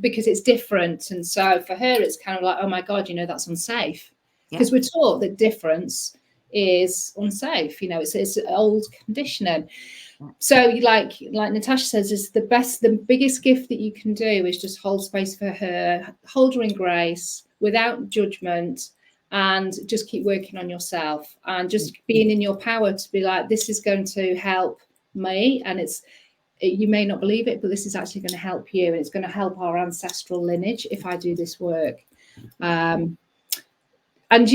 because it's different, and so for her it's kind of like, oh my God, that's unsafe, because we're taught that difference is unsafe. It's old conditioning. So like Natasha says, is the biggest gift that you can do is just hold space for her, hold her in grace without judgment, and just keep working on yourself, and just being in your power to be like, this is going to help me, and you may not believe it, but this is actually going to help you, and it's going to help our ancestral lineage if I do this work. And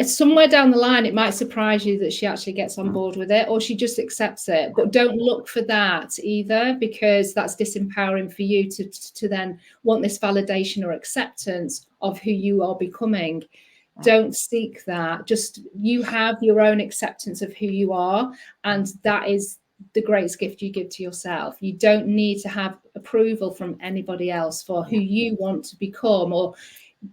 somewhere down the line, it might surprise you that she actually gets on board with it, or she just accepts it. But don't look for that either, because that's disempowering for you to then want this validation or acceptance of who you are becoming. Don't seek that. Just, you have your own acceptance of who you are, and that is the greatest gift you give to yourself. You don't need to have approval from anybody else for who you want to become or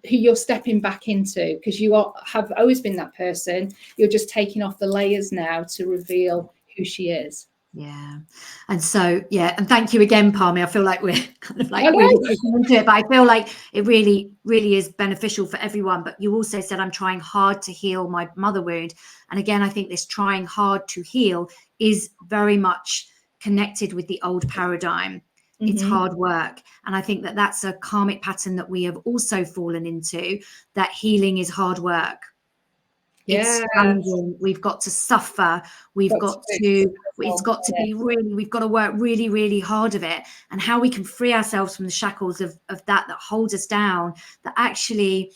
who you're stepping back into, because you have always been that person. You're just taking off the layers now to reveal who she is. Yeah. And so, and thank you again, Palmy. I feel like we're kind of like really taking into it, but I feel like it really, really is beneficial for everyone. But you also said, I'm trying hard to heal my mother wound. And again, I think this trying hard to heal is very much connected with the old paradigm. It's hard work. And I think that that's a karmic pattern that we have also fallen into, that healing is hard work. It's challenging. We've got to suffer. It's got to be really, we've got to work really, really hard of it. And how we can free ourselves from the shackles of that hold us down, that actually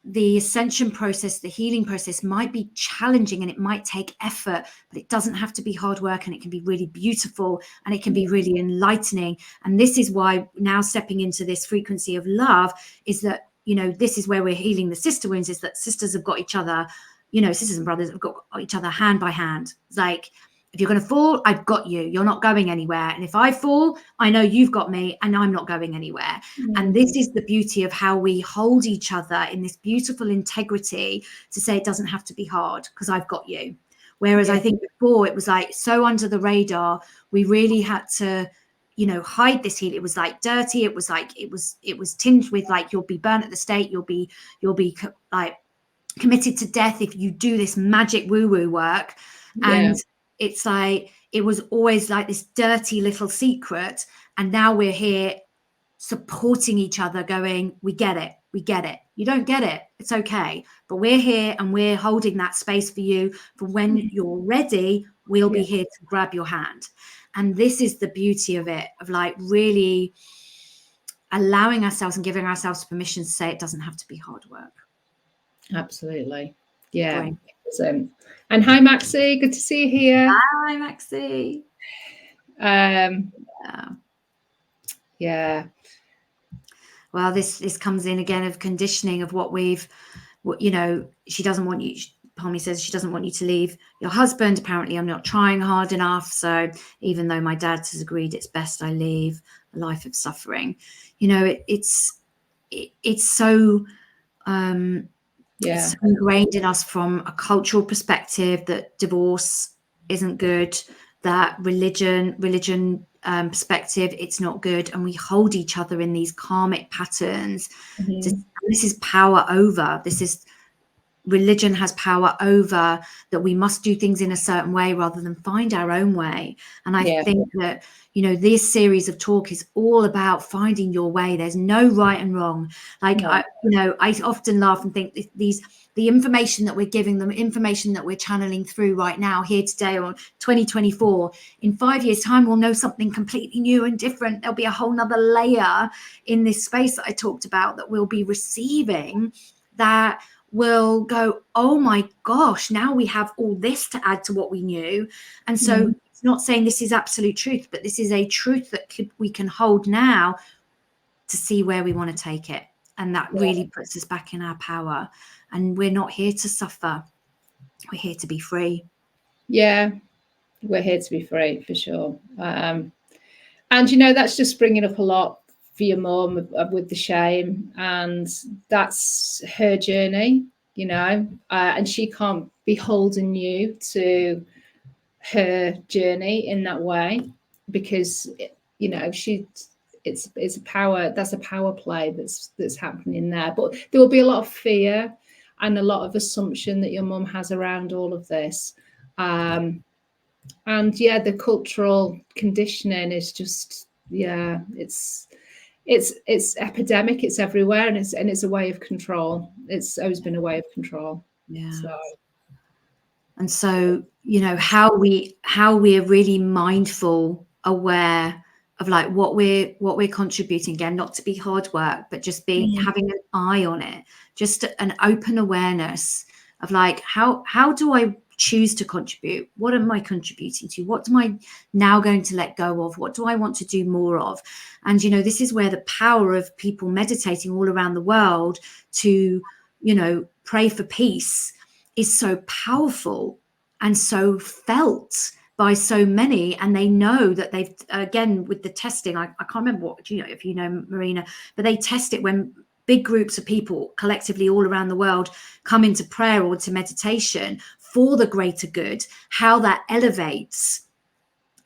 the ascension process, the healing process might be challenging and it might take effort, but it doesn't have to be hard work, and it can be really beautiful and it can be really enlightening. And this is why now stepping into this frequency of love is that, this is where we're healing the sister wounds, is that sisters have got each other, sisters and brothers have got each other hand by hand. It's like, if you're going to fall, I've got you. You're not going anywhere. And if I fall, I know you've got me and I'm not going anywhere. And this is the beauty of how we hold each other in this beautiful integrity to say it doesn't have to be hard because I've got you. Whereas I think before it was like so under the radar, we really had to, hide this heat. It was like dirty. It was like, it was tinged with like, you'll be burnt at the stake. You'll be like committed to death if you do this magic woo-woo work. And it's like, it was always like this dirty little secret. And now we're here supporting each other, going, we get it. You don't get it. It's okay. But we're here and we're holding that space for you. For when you're ready, we'll be here to grab your hand. And this is the beauty of it, of like really allowing ourselves and giving ourselves permission to say it doesn't have to be hard work. Absolutely. Yeah. Great. And hi, Maxie. Good to see you here. Hi, Maxie. Yeah. Well, this comes in again of conditioning of what she doesn't want you. Palmy says she doesn't want you to leave your husband. Apparently, I'm not trying hard enough. So even though my dad has agreed it's best I leave a life of suffering, it's so. It's ingrained in us from a cultural perspective that divorce isn't good, that religion perspective, it's not good. And we hold each other in these karmic patterns. This is power over. Religion has power over that we must do things in a certain way rather than find our own way. And I think that, this series of talk is all about finding your way. There's no right and wrong. I often laugh and think the information that we're giving them, information that we're channeling through right now, here today or 2024, in 5 years' time, we'll know something completely new and different. There'll be a whole nother layer in this space that I talked about that we'll be receiving, that will go, oh my gosh, now we have all this to add to what we knew. And so it's not saying this is absolute truth, but this is a truth that we can hold now to see where we want to take it. And that really puts us back in our power. And we're not here to suffer. We're here to be free. Yeah, we're here to be free, for sure. And, that's just bringing up a lot for your mum with the shame, and that's her journey, and she can't be holding you to her journey in that way, because it's a power, that's a power play that's happening there. But there will be a lot of fear and a lot of assumption that your mum has around all of this, and the cultural conditioning is just it's epidemic. It's everywhere, and it's a way of control. It's always been a way of control. And so you know, how we're really mindful, aware of like what we're contributing, again, not to be hard work, but just having an eye on it, just an open awareness of like, how do I choose to contribute? What am I contributing to? What am I now going to let go of? What do I want to do more of? And, you know, this is where the power of people meditating all around the world to, you know, pray for peace is so powerful and so felt by so many. And they know that they've, again, with the testing, I can't remember what, you know, if you know, Marina, but they test it when big groups of people collectively all around the world come into prayer or to meditation for the greater good, how that elevates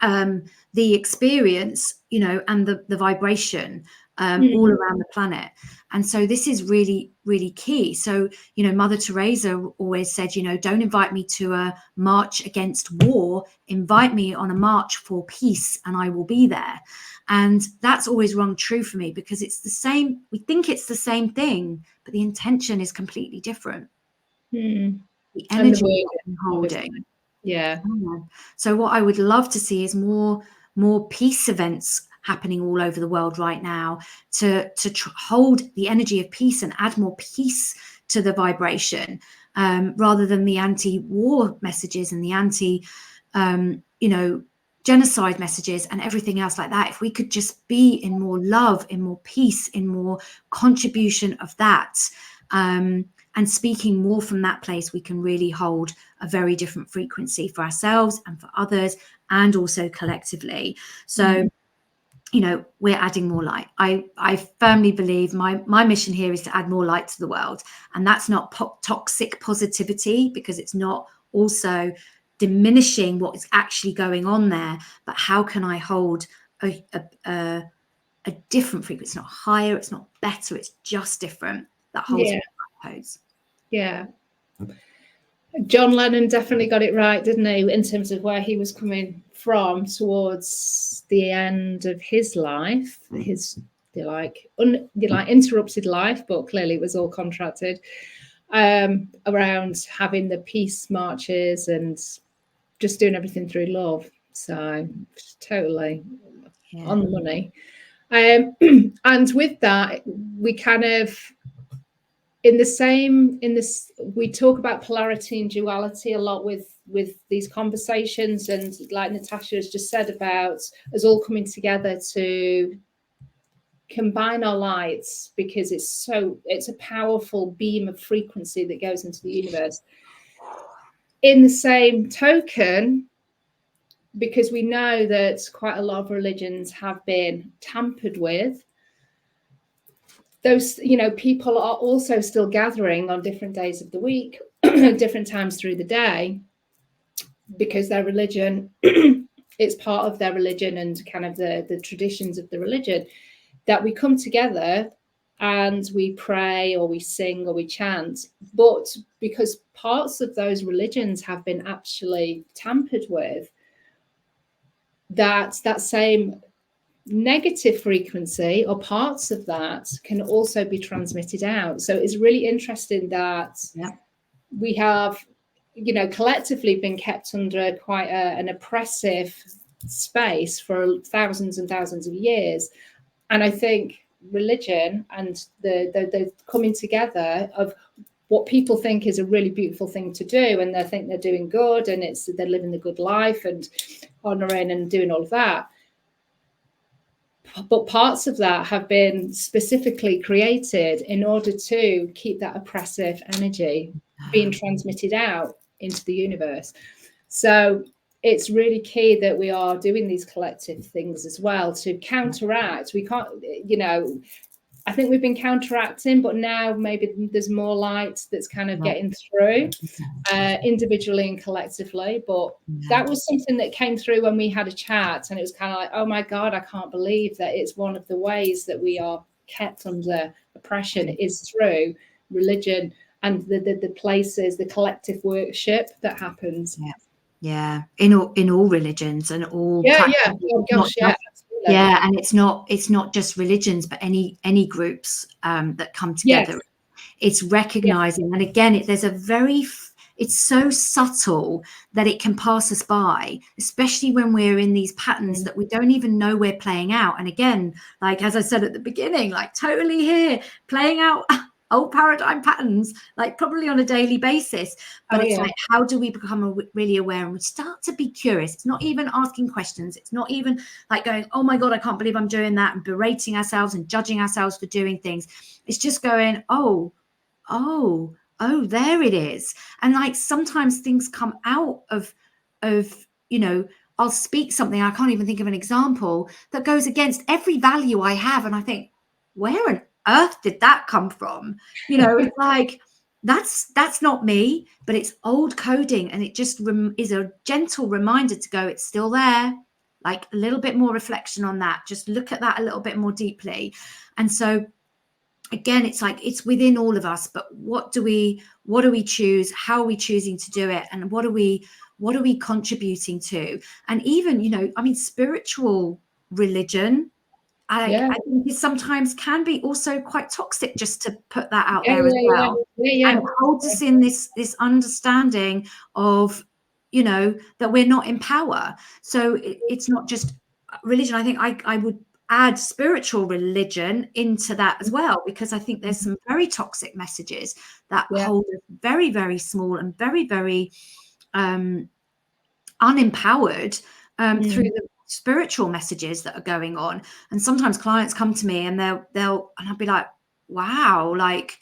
the experience, you know, and the vibration all around the planet. And so this is really, really key. So, you know, Mother Teresa always said, you know, don't invite me to a march against war, invite me on a march for peace and I will be there. And that's always rung true for me, because it's the same, we think it's the same thing, but the intention is completely different. The energy we're holding. Yeah. So what I would love to see is more peace events happening all over the world right now to hold the energy of peace and add more peace to the vibration, rather than the anti-war messages and the anti, you know, genocide messages and everything else like that. If we could just be in more love, in more peace, in more contribution of that, and speaking more from that place, we can really hold a very different frequency for ourselves and for others, and also collectively. So, you know, we're adding more light. I firmly believe my mission here is to add more light to the world. And that's not toxic positivity, because it's not also diminishing what is actually going on there. But how can I hold a different frequency? It's not higher, it's not better, it's just different. That holds pose. Yeah. John Lennon definitely got it right, didn't he, in terms of where he was coming from towards the end of his life, his interrupted life, but clearly it was all contracted, around having the peace marches and just doing everything through love. So totally on the money. And with that, we kind of, we talk about polarity and duality a lot with these conversations, and like Natasha has just said about us all coming together to combine our lights, because it's a powerful beam of frequency that goes into the universe. In the same token, because we know that quite a lot of religions have been tampered with, those, you know, people are also still gathering on different days of the week, different times through the day, because their religion, it's part of their religion and kind of the traditions of the religion, that we come together and we pray or we sing or we chant. But because parts of those religions have been actually tampered with, that same negative frequency or parts of that can also be transmitted out. So it's really interesting that we have, you know, collectively been kept under quite an oppressive space for thousands and thousands of years. And I think religion and the coming together of what people think is a really beautiful thing to do, and they think they're doing good, and they're living the good life and honoring and doing all of that. But parts of that have been specifically created in order to keep that oppressive energy being transmitted out into the universe. So it's really key that we are doing these collective things as well to counteract. We can't, you know, I think we've been counteracting, but now maybe there's more light that's kind of getting through individually and collectively. But that was something that came through when we had a chat, and it was kind of like, oh my God, I can't believe that it's one of the ways that we are kept under oppression is through religion and the places, the collective worship that happens. Yeah, in all religions and all practices. Oh gosh, yeah, and it's not just religions, but any groups that come together. It's recognizing, and again, there's a very it's so subtle that it can pass us by, especially when we're in these patterns that we don't even know we're playing out. And again, like as I said at the beginning, like totally here playing out old paradigm patterns, like probably on a daily basis. But it's like, how do we become really aware, and we start to be curious? It's not even asking questions. It's not even like going, oh my God, I can't believe I'm doing that, and berating ourselves and judging ourselves for doing things. It's just going, oh, there it is. And like sometimes things come out of, you know, I'll speak something, I can't even think of an example, that goes against every value I have. And I think, where on earth did that come from? You know, it's like, that's not me, but it's old coding. And it just is a gentle reminder to go, it's still there. Like a little bit more reflection on that. Just look at that a little bit more deeply. And so again, it's like it's within all of us, but what do we choose? How are we choosing to do it? And what are we contributing to? And even, you know, I mean, spiritual religion, I think it sometimes can be also quite toxic, just to put that out there as well. And hold us in this understanding of, you know, that we're not in power. So it's not just religion. I think I would add spiritual religion into that as well, because I think there's some very toxic messages that hold us very, very small and very, very unempowered through the spiritual messages that are going on. And sometimes clients come to me and they'll and I'll be like, wow, like,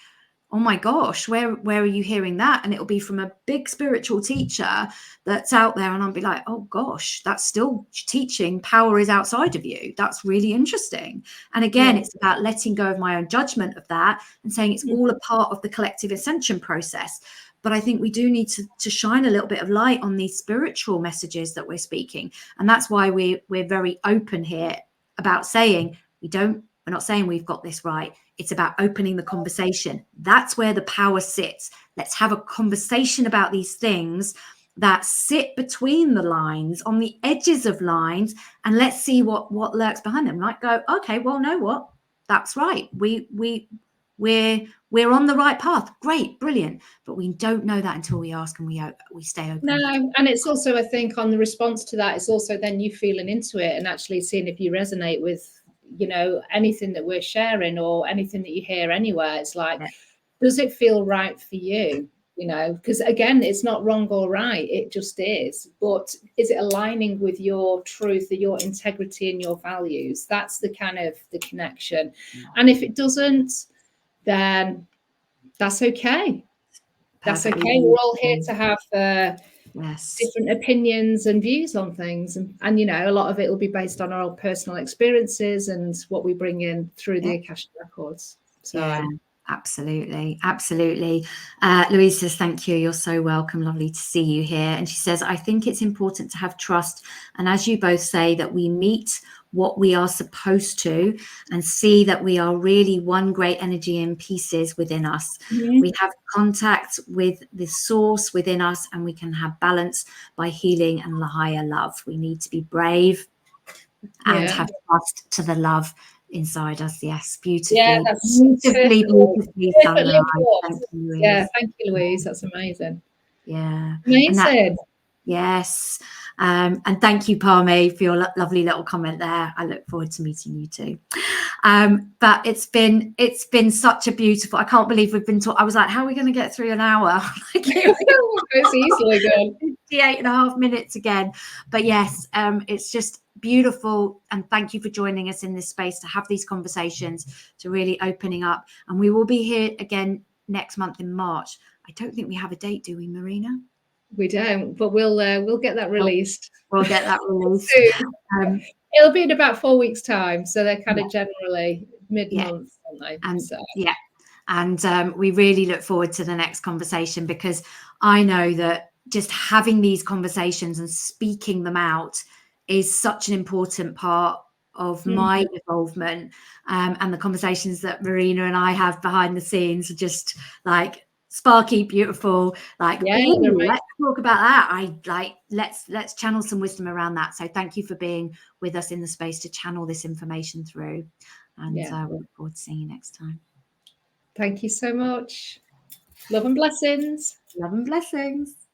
oh my gosh, where are you hearing that? And it'll be from a big spiritual teacher that's out there, and I'll be like, oh gosh, that's still teaching power is outside of you. That's really interesting. And again, it's about letting go of my own judgment of that and saying it's all a part of the collective ascension process. But I think we do need to shine a little bit of light on these spiritual messages that we're speaking. And that's why we're very open here about saying we're not saying we've got this right. It's about opening the conversation. That's where the power sits. Let's have a conversation about these things that sit between the lines, on the edges of lines, and let's see what lurks behind them. Like go, okay, well, know what? That's right. We're on the right path. Great, brilliant. But we don't know that until we ask and we stay open. No, and it's also, I think, on the response to that, it's also then you feeling into it and actually seeing if you resonate with, you know, anything that we're sharing or anything that you hear anywhere. It's like, does it feel right for you? You know, because again, it's not wrong or right. It just is. But is it aligning with your truth, your integrity and your values? That's the kind of the connection. And if it doesn't, then that's okay. That's okay. We're all here to have different opinions and views on things. And, you know, a lot of it will be based on our own personal experiences and what we bring in through the Akashic records. So. Yeah. Absolutely. Louise says, thank you. You're so welcome. Lovely to see you here. And she says, I think it's important to have trust. And as you both say, that we meet what we are supposed to and see that we are really one great energy in pieces within us. We have contact with the source within us, and we can have balance by healing and the higher love. We need to be brave and have trust to the love inside us. Yes, beautifully. Yeah, that's beautifully summarized. Thank you, Louise. Yeah, thank you, Louise. That's amazing. Yeah, amazing. Yes, and thank you, Parmi, for your lovely little comment there. I look forward to meeting you too. But it's been such a beautiful. I can't believe we've been talking. I was like, how are we going to get through an hour? It's easily good. 58.5 minutes again. But yes, it's just beautiful, and thank you for joining us in this space to have these conversations, to really opening up. And we will be here again next month in March. I don't think we have a date, do we, Marina? We don't, but we'll get that released. We'll get that released. It'll be in about 4 weeks' time, so they're kind of generally mid-month, aren't they? And and we really look forward to the next conversation, because I know that just having these conversations and speaking them out is such an important part of my involvement, and the conversations that Marina and I have behind the scenes are just like sparky, beautiful. Like, let's talk about that. Let's channel some wisdom around that. So thank you for being with us in the space to channel this information through, and we look forward to seeing you next time. Thank you so much. Love and blessings. Love and blessings.